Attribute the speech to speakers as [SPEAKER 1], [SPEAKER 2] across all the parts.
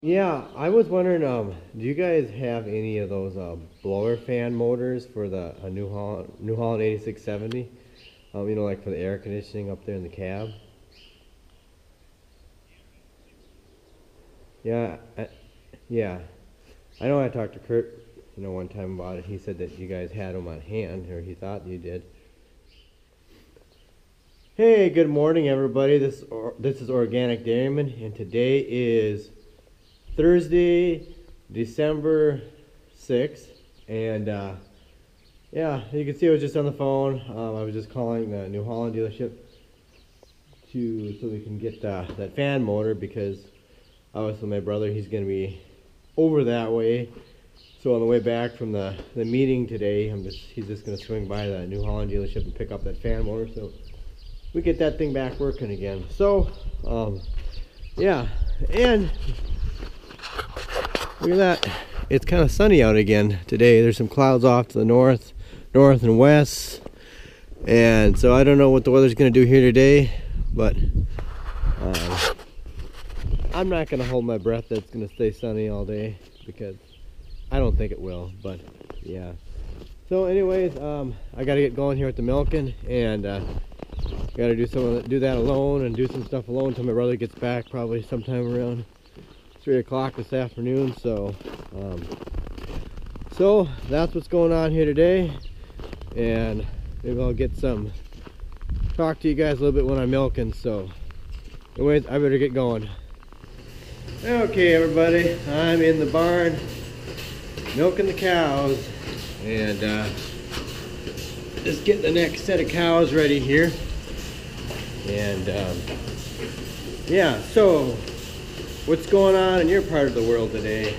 [SPEAKER 1] Yeah, I was wondering, do you guys have any of those blower fan motors for the New Holland 8670? Like for the air conditioning up there in the cab. Yeah, yeah. I know I talked to Kurt, one time about it. He said that you guys had them on hand, or he thought you did. Hey, good morning, everybody. This is Organic Dairyman, and today is Thursday, December 6th, and yeah, you can see I was just on the phone. I was just calling the New Holland dealership so we can get that fan motor, because obviously my brother, he's going to be over that way. So on the way back from the meeting today, he's just going to swing by the New Holland dealership and pick up that fan motor, so we get that thing back working again. So yeah, and look at that. It's kind of sunny out again today. There's some clouds off to the north and west. And so I don't know what the weather's going to do here today, but I'm not going to hold my breath that it's going to stay sunny all day, because I don't think it will, but yeah. So anyways, I got to get going here with the milking, and got to do that alone and do some stuff alone until my brother gets back, probably sometime around 3 o'clock this afternoon. So so that's what's going on here today, and maybe I'll talk to you guys a little bit when I'm milking. So anyways, I better get going. Okay, everybody, I'm in the barn milking the cows, and just getting the next set of cows ready here. And yeah, so what's going on in your part of the world today?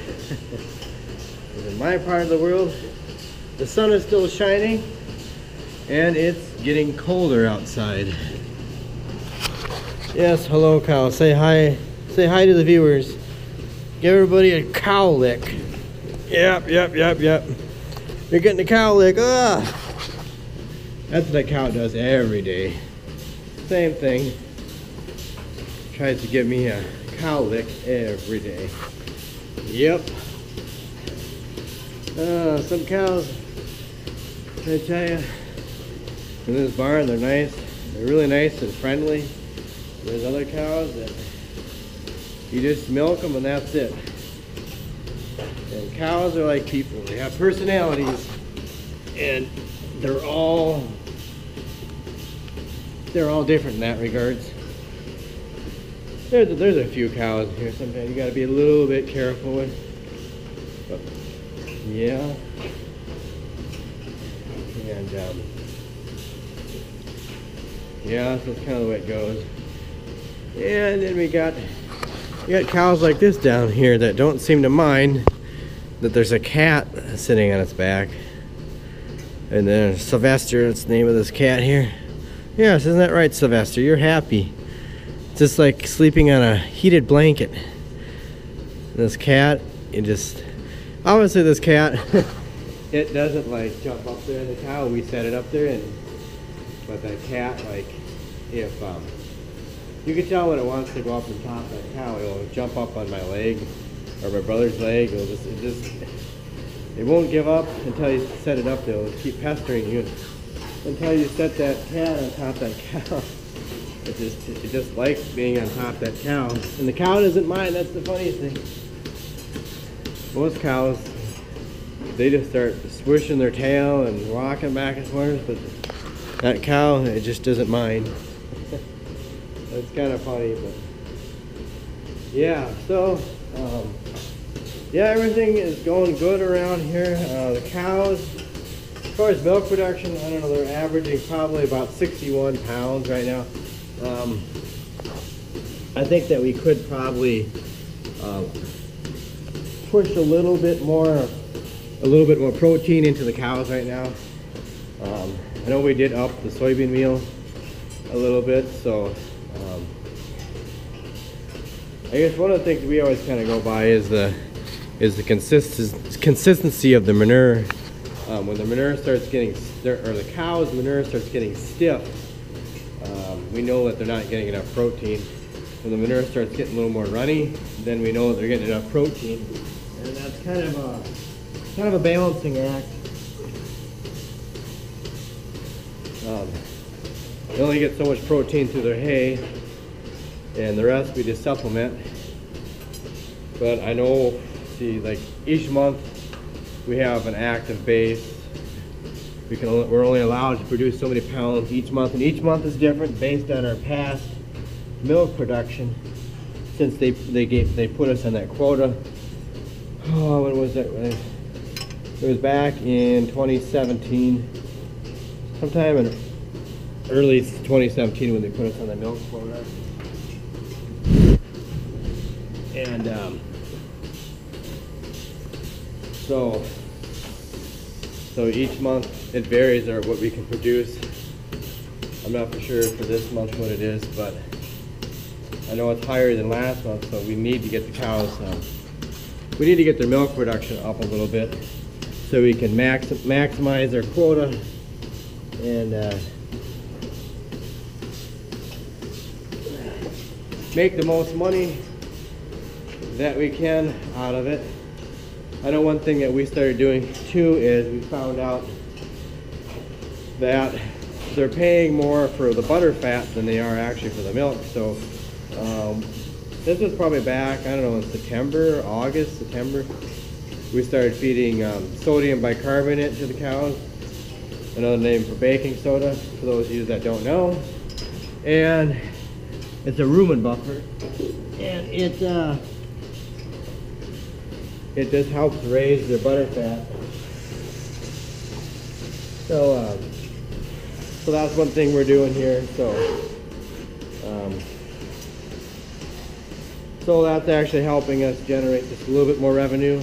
[SPEAKER 1] In my part of the world, the sun is still shining and it's getting colder outside. Yes, hello cow. Say hi to the viewers. Give everybody a cow lick. Yep. You're getting a cow lick. Ah! That's what a cow does every day. Same thing. Tries to give me a cow lick every day. Yep. Some cows, I tell you, in this barn, they're nice. They're really nice and friendly. There's other cows that you just milk them and that's it. And cows are like people. They have personalities, and they're all different in that regards. There's a few cows here sometimes you got to be a little bit careful with. But yeah. And yeah, so that's kind of the way it goes. And then we got cows like this down here that don't seem to mind that there's a cat sitting on its back. And then Sylvester, that's the name of this cat here. Yes, isn't that right, Sylvester? You're happy. It's just like sleeping on a heated blanket. And this cat, obviously this cat, it doesn't like jump up there in the cow. We set it up there, but that cat, like, if you can tell when it wants to go up and top that cow, it'll jump up on my leg or my brother's leg. It won't give up until you set it up there. It'll keep pestering you until you set that cat on top of that cow. It just likes being on top of that cow. And the cow doesn't mind. That's the funniest thing. Most cows, they just start swishing their tail and rocking back and forth, but that cow, it just doesn't mind. It's kind of funny, but yeah. So yeah, everything is going good around here. The cows, as far as milk production, I don't know, they're averaging probably about 61 pounds right now. I think that we could probably push a little bit more protein into the cows right now. I know we did up the soybean meal a little bit, so I guess one of the things we always kind of go by is the consistency of the manure. When the manure starts getting, or the cow's manure starts getting stiff, we know that they're not getting enough protein. When the manure starts getting a little more runny, then we know they're getting enough protein. And that's kind of a balancing act. They only get so much protein through their hay, and the rest we just supplement. But I know, see, like each month we have an active base. We're only allowed to produce so many pounds each month, and each month is different based on our past milk production. Since they put us on that quota. Oh, when was that? It was back in 2017, sometime in early 2017 when they put us on the milk quota. And so each month it varies what we can produce. I'm not for sure for this month what it is, but I know it's higher than last month, so we need to get the cows, we need to get their milk production up a little bit so we can maximize our quota and make the most money that we can out of it. I know one thing that we started doing too is we found out that they're paying more for the butter fat than they are actually for the milk. So this was probably back, I don't know, in September, we started feeding sodium bicarbonate to the cows, another name for baking soda, for those of you that don't know. And it's a rumen buffer, and it just helps raise their butter fat. So that's one thing we're doing here. So that's actually helping us generate just a little bit more revenue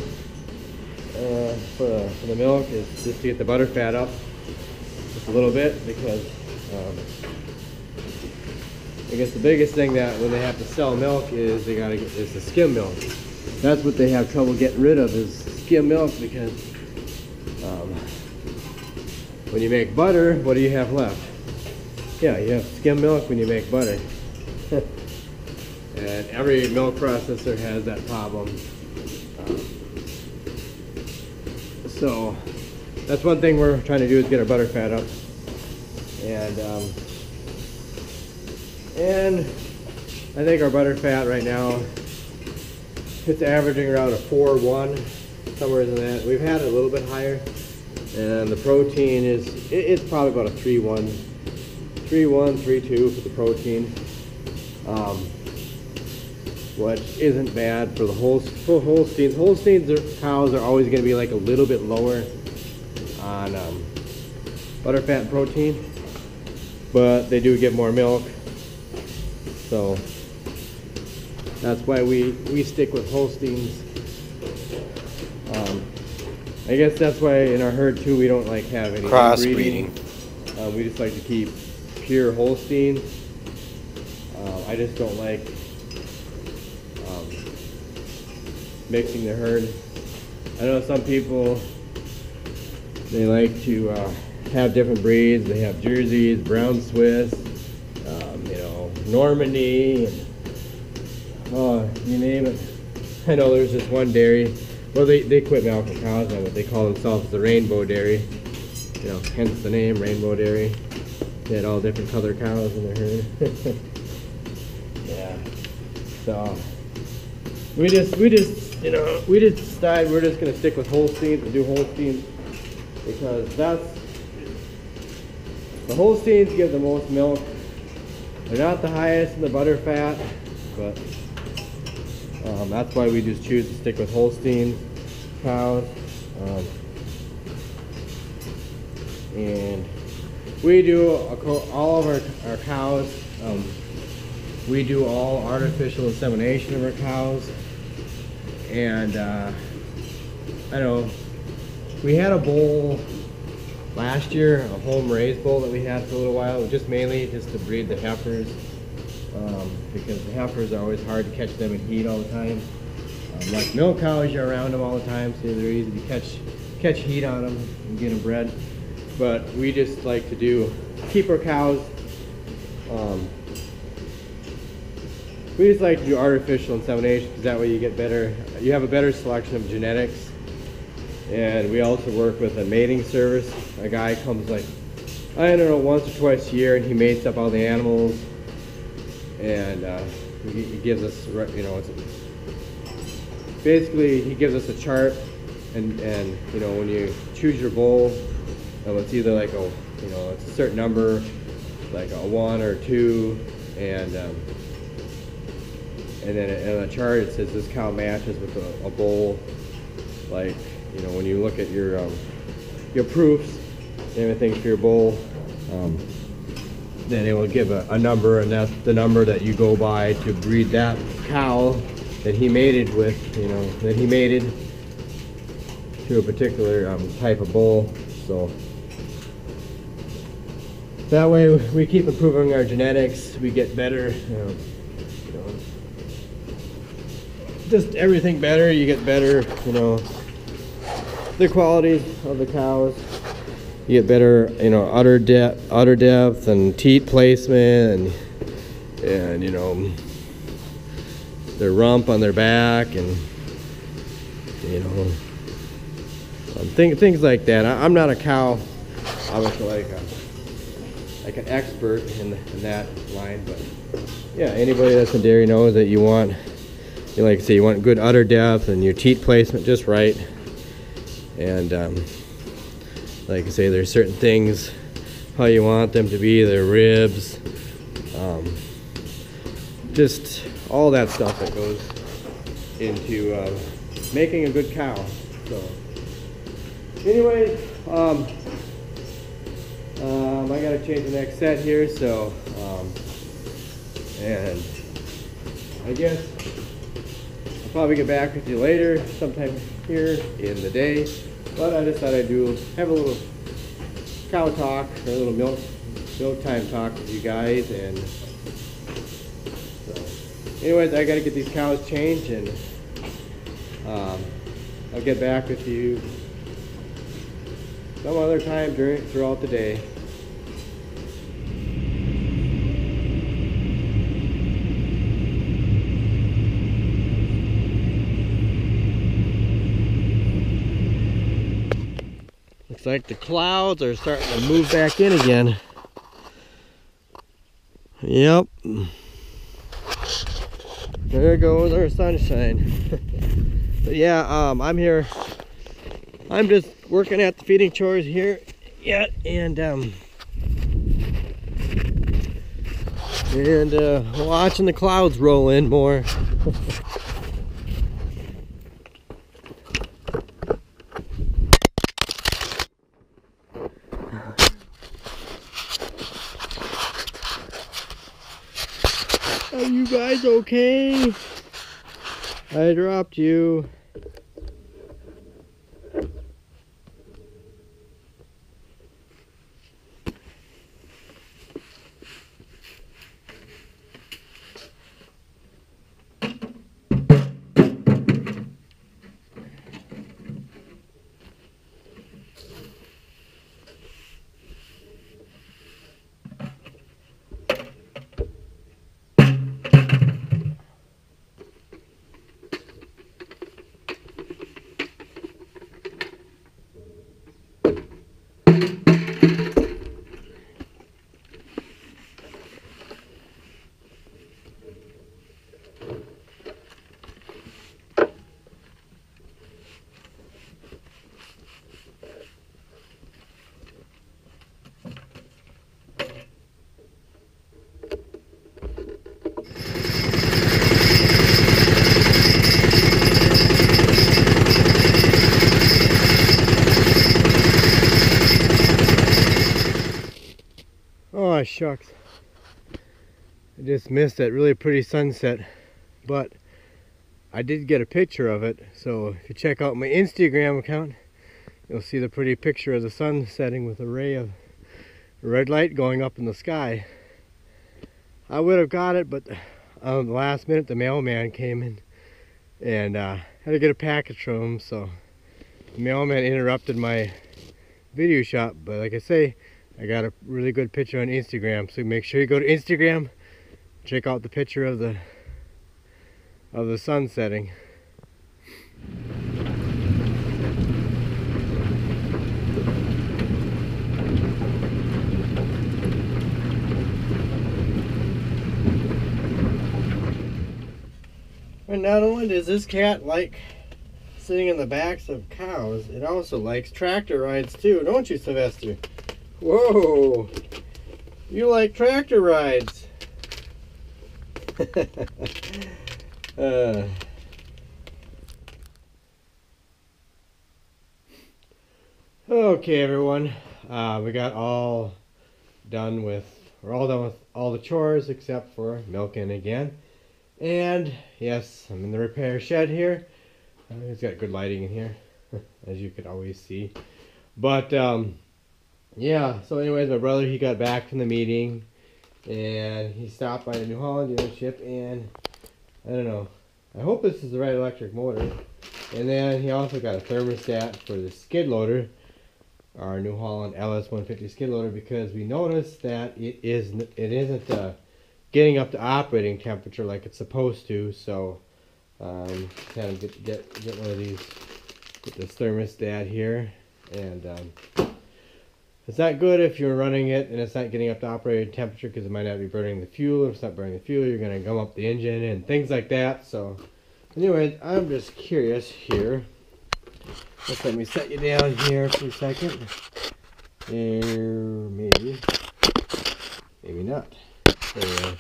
[SPEAKER 1] for the milk, is just to get the butter fat up just a little bit, because I guess the biggest thing that when they have to sell milk is is the skim milk. That's what they have trouble getting rid of, is skim milk, because when you make butter, what do you have left? Yeah, you have skim milk when you make butter. And every milk processor has that problem. So that's one thing we're trying to do, is get our butter fat up. And I think our butter fat right now, it's averaging around a 4.1, somewhere in that. We've had it a little bit higher, and the protein it's probably about a 3.1, 3.2 for the protein, which isn't bad for the Holsteins. Holsteins cows are always going to be like a little bit lower on butter fat and protein, but they do get more milk. So that's why we stick with Holsteins. I guess that's why in our herd too we don't like have any crossbreeding. We just like to keep pure Holsteins. I just don't like mixing the herd. I know some people, they like to have different breeds. They have Jerseys, Brown Swiss, you know, Normandy, and you name it. I know there's this one dairy. Well, they quit milking cows now, but they call themselves the Rainbow Dairy. You know, hence the name, Rainbow Dairy. They had all different color cows in their herd. Yeah. So we just decided we're just gonna stick with Holsteins and do Holsteins, because the Holsteins give the most milk. They're not the highest in the butter fat, but that's why we just choose to stick with Holstein cows. And we do all of our cows. We do all artificial insemination of our cows. And I know we had a bull last year, a home raised bull that we had for a little while, just mainly just to breed the heifers, because the heifers are always hard to catch them in heat all the time. Like milk cows, you're around them all the time, so they're easy to catch heat on them and get them bred. But we just like to keep our cows We just like to do artificial insemination because that way you have a better selection of genetics. And we also work with a mating service. A guy comes like, I don't know, once or twice a year, and he mates up all the animals. And he gives us, you know, basically he gives us a chart, and you know, when you choose your bull, it's either like it's a certain number, like a 1 or 2, and then on the chart it says this cow matches with a bull. Like, you know, when you look at your proofs and everything for your bull, then it will give a number, and that's the number that you go by to breed that cow that he mated with, you know, that he mated to a particular type of bull. So that way we keep improving our genetics, we get better, you know, just everything better. You get better, you know, the qualities of the cows. You get better, you know, udder depth and teat placement, and you know, their rump on their back, and you know, things like that. I'm not a cow, obviously, like an expert in that line, but yeah, anybody that's in dairy knows that you want, like I say, you want good udder depth and your teat placement just right. And like I say, there's certain things how you want them to be, their ribs, just all that stuff that goes into making a good cow. So anyways, I gotta change the next set here, so and I guess I'll probably get back with you later sometime here in the day, but I just thought I'd have a little cow talk, or a little milk time talk with you guys. And so anyways, I gotta get these cows changed, and I'll get back with you some other time throughout the day. Looks like the clouds are starting to move back in again. Yep. There goes our sunshine. But yeah, I'm here. I'm just working at the feeding chores here yet, and watching the clouds roll in more. Are you guys okay? I dropped you. Oh shucks, I just missed that really pretty sunset, but I did get a picture of it. So if you check out my Instagram account, you'll see the pretty picture of the sun setting with a ray of red light going up in the sky. I would have got it, but the last minute the mailman came in, and had to get a package from him, so the mailman interrupted my video shot. But like I say, I got a really good picture on Instagram, so make sure you go to Instagram, check out the picture of the of the sun setting. And not only does this cat like sitting in the backs of cows, it also likes tractor rides too, don't you, Sylvester? Whoa! You like tractor rides. Okay, everyone. We got all done with, we're all done with all the chores except for milking again. And yes, I'm in the repair shed here. It's got good lighting in here, as you could always see. But yeah, so anyways, my brother, he got back from the meeting and he stopped by the New Holland dealership, and I don't know, I hope this is the right electric motor. And then he also got a thermostat for the skid loader, our New Holland LS150 skid loader, because we noticed that it isn't getting up to operating temperature like it's supposed to. So kind of get one of these, get this thermostat here, and it's not good if you're running it and it's not getting up to operating temperature, because it might not be burning the fuel. If it's not burning the fuel, you're going to gum up the engine and things like that. So anyways, I'm just curious here. Just let me set you down here for a second. Maybe not. There we go.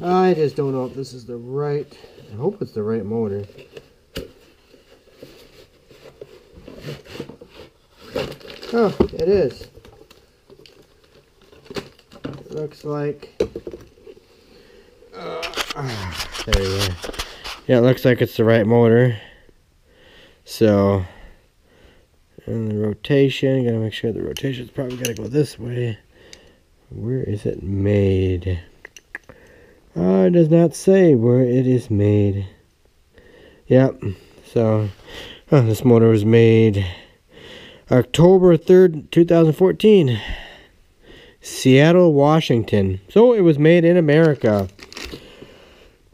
[SPEAKER 1] I just don't know if this is the right, I hope it's the right motor. Oh, it is. Looks like, there you go. Yeah, it looks like it's the right motor. So, and the rotation, gotta make sure the rotation's probably gotta go this way. Where is it made? It does not say where it is made. Yep, so this motor was made October 3rd, 2014. Seattle, Washington. So it was made in America.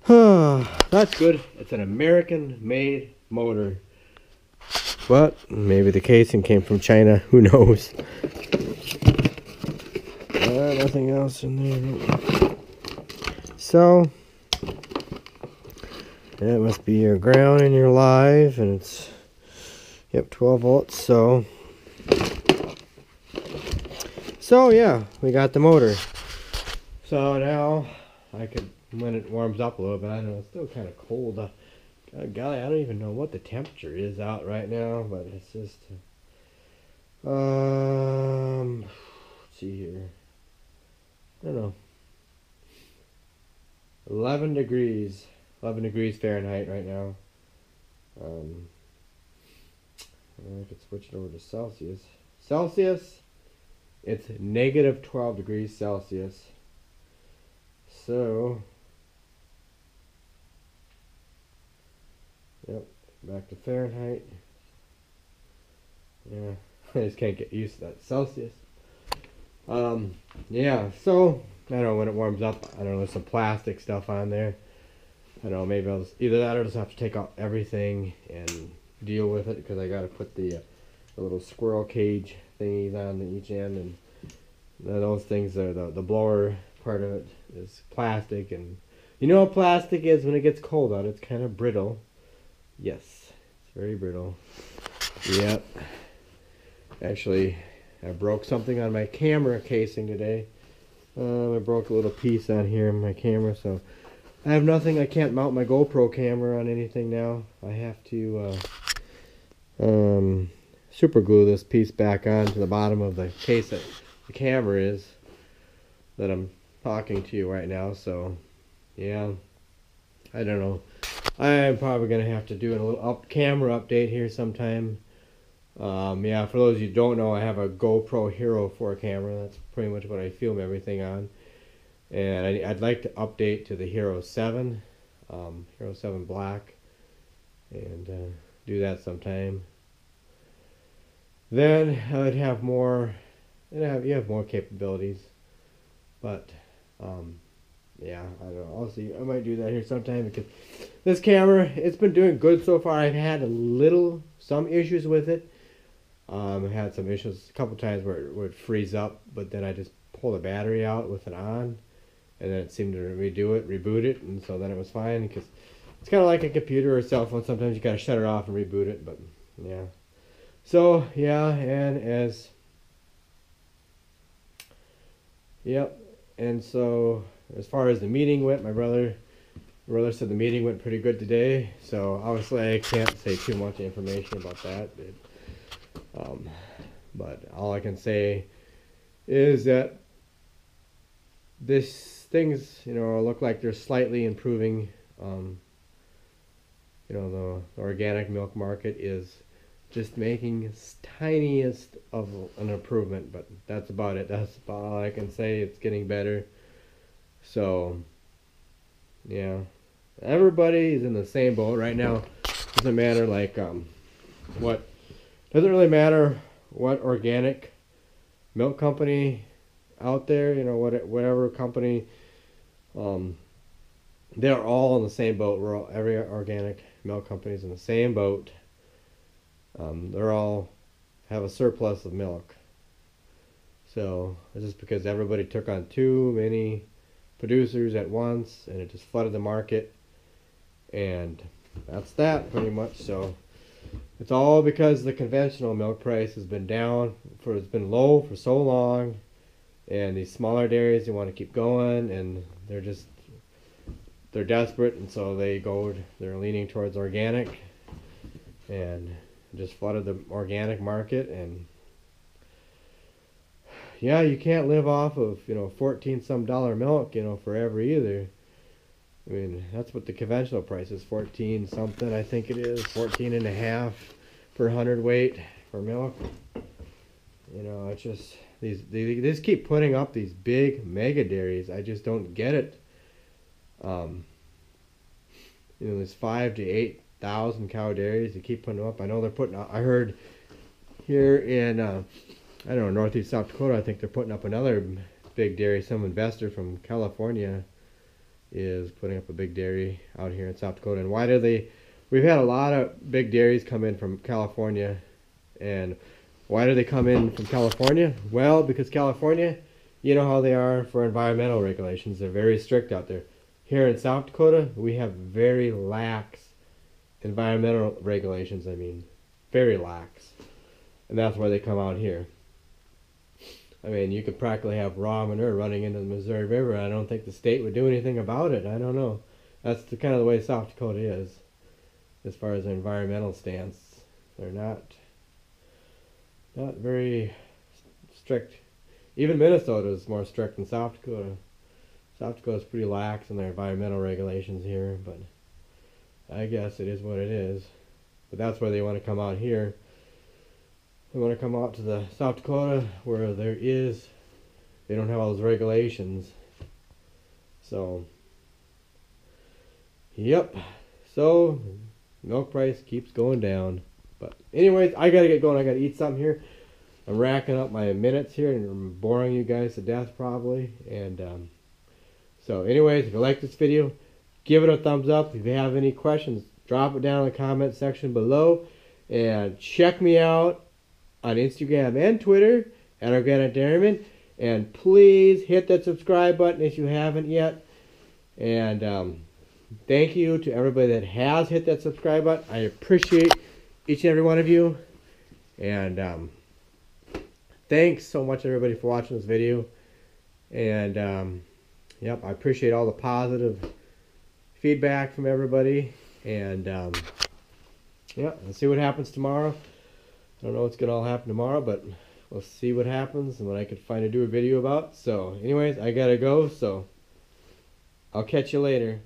[SPEAKER 1] That's good. It's an American-made motor. But maybe the casing came from China. Who knows? Nothing else in there. So that must be your ground and your live, and it's, yep, 12 volts. So yeah, we got the motor. So now I could, when it warms up a little bit, I know it's still kind of cold. Golly, I don't even know what the temperature is out right now, but it's just let's see here. I don't know. 11 degrees Fahrenheit right now. I could switch it over to Celsius. It's negative 12 degrees Celsius. So, yep, back to Fahrenheit. Yeah, I just can't get used to that Celsius. Yeah, so I don't know, when it warms up, I don't know, there's some plastic stuff on there. I don't know, maybe I'll just, either that or just have to take out everything and deal with it, because I got to put the little squirrel cage thingies on each end, and those things are the blower part of it is plastic, and you know what plastic is when it gets cold out, it's kind of brittle. Yes, it's very brittle. Yep. Actually, I broke something on my camera casing today. I broke a little piece on here in my camera, so I have nothing. I can't mount my GoPro camera on anything now. I have to super glue this piece back onto the bottom of the case that the camera is, that I'm talking to you right now. So yeah, I don't know. I'm probably gonna have to do a little camera update here sometime. Yeah, for those of you who don't know, I have a GoPro Hero 4 camera. That's pretty much what I film everything on. And I'd like to update to the Hero 7, Hero 7 Black. And do that sometime. Then I would have more, and you have more capabilities. But yeah, I don't know. I'll see. I might do that here sometime because this camera, it's been doing good so far. I've had some issues with it. I had some issues a couple times where it would freeze up, but then I just pull the battery out with it on, and then it seemed to reboot it, and so then it was fine. Because it's kind of like a computer or a cell phone. Sometimes you gotta shut it off and reboot it, but yeah. So yeah, and so as far as the meeting went, my brother said the meeting went pretty good today. So obviously I can't say too much information about that. But all I can say is that things, look like they're slightly improving. The organic milk market is just making tiniest of an improvement, but that's about it. That's about all I can say. It's getting better. So yeah, everybody is in the same boat right now. Doesn't matter doesn't really matter what organic milk company out there, whatever company, they're all in the same boat. Every organic milk company is in the same boat. They're all have a surplus of milk. So it's just because everybody took on too many producers at once, and it just flooded the market, and that's that pretty much. So it's all because the conventional milk price has been it's been low for so long, and these smaller dairies, they want to keep going, and they're desperate, and so they're leaning towards organic, and just flooded the organic market. And yeah, you can't live off of 14 some dollar milk forever either. I mean, that's what the conventional price is, 14 something, I think it is 14 and a half per hundredweight for milk. It's just they just keep putting up these big mega dairies. I just don't get it. There's 5,000 to 8,000 cow dairies. They keep putting them up. I know they're putting up, I heard here in I don't know, Northeast South Dakota, I think they're putting up another big dairy. Some investor from California is putting up a big dairy out here in South Dakota. And why do they? We've had a lot of big dairies come in from California. And why do they come in from California? Well, because California, you know how they are for environmental regulations. They're very strict out there. Here in South Dakota, we have very lax environmental regulations. I mean, very lax. And that's why they come out here. I mean, you could practically have raw manure running into the Missouri River. I don't think the state would do anything about it. I don't know. That's kind of the way South Dakota is as far as their environmental stance. They're not very strict. Even Minnesota is more strict than South Dakota. South Dakota is pretty lax in their environmental regulations here, but I guess it is what it is. But that's why they want to come out here. They want to come out to the South Dakota where they don't have all those regulations. So, yep. So, milk price keeps going down. But anyways, I gotta get going. I gotta eat something here. I'm racking up my minutes here and I'm boring you guys to death probably. And so anyways, if you like this video, give it a thumbs up. If you have any questions, drop it down in the comment section below. And check me out on Instagram and Twitter at Organic Dairyman. And please hit that subscribe button if you haven't yet. And thank you to everybody that has hit that subscribe button. I appreciate each and every one of you. And thanks so much everybody for watching this video. And yep, I appreciate all the positive feedback from everybody. And yeah, let's see what happens tomorrow. I don't know what's gonna all happen tomorrow, but we'll see what happens and what I could find to do a video about. So anyways, I gotta go, so I'll catch you later.